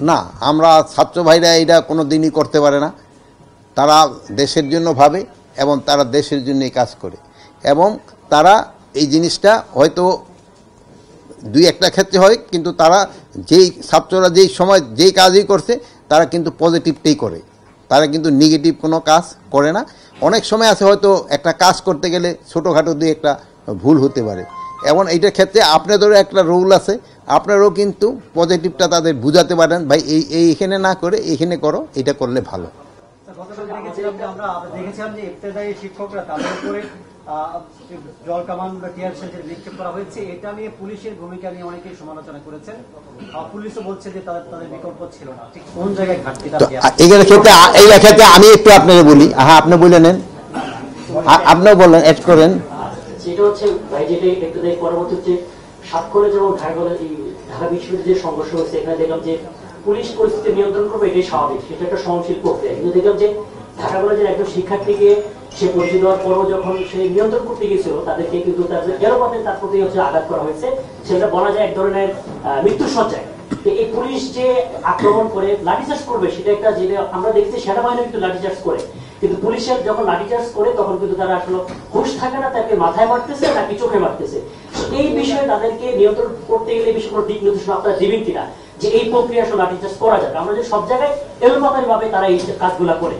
না, আমরা ছাত্র ভাইরা এটা কোনো দিনই করতে পারে না। তারা দেশের জন্য ভাবে এবং তারা দেশের জন্যই কাজ করে, এবং তারা এই জিনিসটা হয়তো দুই একটা ক্ষেত্রে হয়, কিন্তু তারা যেই ছাত্ররা যেই সময় যেই কাজই করছে তারা কিন্তু পজিটিভটাই করে, তারা কিন্তু নেগেটিভ কোনো কাজ করে না। অনেক সময় আছে হয়তো একটা কাজ করতে গেলে ছোটোখাটো দুই একটা ভুল হতে পারে, এবং এইটার ক্ষেত্রে আপনাদেরও একটা রুল আছে, আপনারাও কিন্তু পজিটিভটা তাদের বুঝাতে পারেন, ভাই এইখানে না করে এইখানে করো, এটা করলে ভালো। দেখেছিলাম যে ইফতেদায়ী শিক্ষকরা তাদের উপরে জল কামান বা টিয়ার শেল নিক্ষেপ করা হয়েছে, এটা নিয়ে পুলিশের ভূমিকা নিয়ে অনেকেই সমালোচনা করেছেন। পুলিশও বলছে যে তাদের বিকল্প ছিল না। ঠিক কোন জায়গায় ঘাটতিটা? এই ক্ষেত্রে আমি একটু আপনাকে বলি, আপনি বলে নেন, আপনিও বলেন, অ্যাড করেন। যেটা হচ্ছে ভাই, যেটা ইফতেদায়ী পরবর্তী হচ্ছে স্বাক্ষরে যেমন ঢাকা বিশ্ববিদ্যালয়ের সংঘর্ষ হয়েছে, এখানে দেখলাম যে পুলিশ পরিস্থিতি নিয়ন্ত্রণ করবে, এটাই স্বাভাবিক, সেটা একটা সহনশীল প্রক্রিয়া। কিন্তু দেখলাম যে ঢাকা কলেজের একজন শিক্ষার্থীকে সে পরিচিত দেওয়ার পরও যখন সে নিয়ন্ত্রণ করতে গেছিল, তাদেরকে কিন্তু এরকমভাবে তার প্রতি হচ্ছে আঘাত করা হয়েছে, সেটা বলা যায় এক ধরনের মৃত্যুর সজ্জায়। এই পুলিশ যে আক্রমণ করে লাঠিচার্জ করবে, সেটা একটা, যেটা আমরা দেখছি সেনাবাহিনী কিন্তু লাঠিচার্জ করে, কিন্তু পুলিশের যখন লাঠিচার্জ করে তখন কিন্তু তারা আসলে হুঁশ থাকে না, তাকে মাথায় মারতেছে নাকি চোখে মারতেছে। এই বিষয়ে তাদেরকে নিয়ন্ত্রণ করতে গেলে বিষয় কোনো দিক নির্দেশনা আপনারা দিবেন কিনা, যে এই প্রক্রিয়া আসলে লাঠিচার্জ করা যাবে? আমরা যে সব জায়গায় এলোপাতারি ভাবে তারা এই কাজগুলা করে।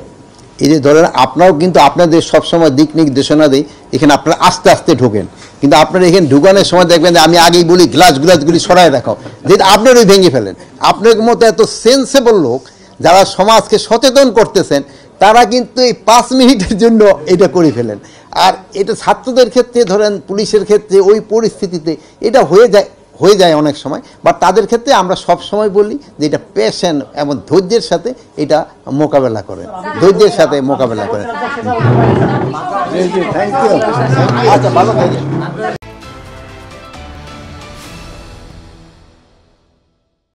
এই যে ধরেন আপনারাও কিন্তু আপনাদের সবসময় দিক নির্দেশনা দিই, এখানে আপনারা আস্তে আস্তে ঢোকেন, কিন্তু আপনারা এখানে ঢুকানোর সময় দেখবেন যে আমি আগেই বলি গ্লাসগুলি সরাই রাখো, যেটা আপনারই ভেঙে ফেলেন। আপনার মতো এত সেন্সেবল লোক যারা সমাজকে সচেতন করতেছেন, তারা কিন্তু এই 5 মিনিটের জন্য এটা করে ফেলেন। আর এটা ছাত্রদের ক্ষেত্রে, ধরেন পুলিশের ক্ষেত্রে ওই পরিস্থিতিতে এটা হয়ে যায় অনেক সময়, বাট তাদের ক্ষেত্রে আমরা সব সময় বলি যে এটা পেশেন্ট এবং ধৈর্যের সাথে এটা মোকাবেলা করেন, ধৈর্যের সাথে মোকাবেলা করেন। Thank you. আচ্ছা, ভালো থাকেন।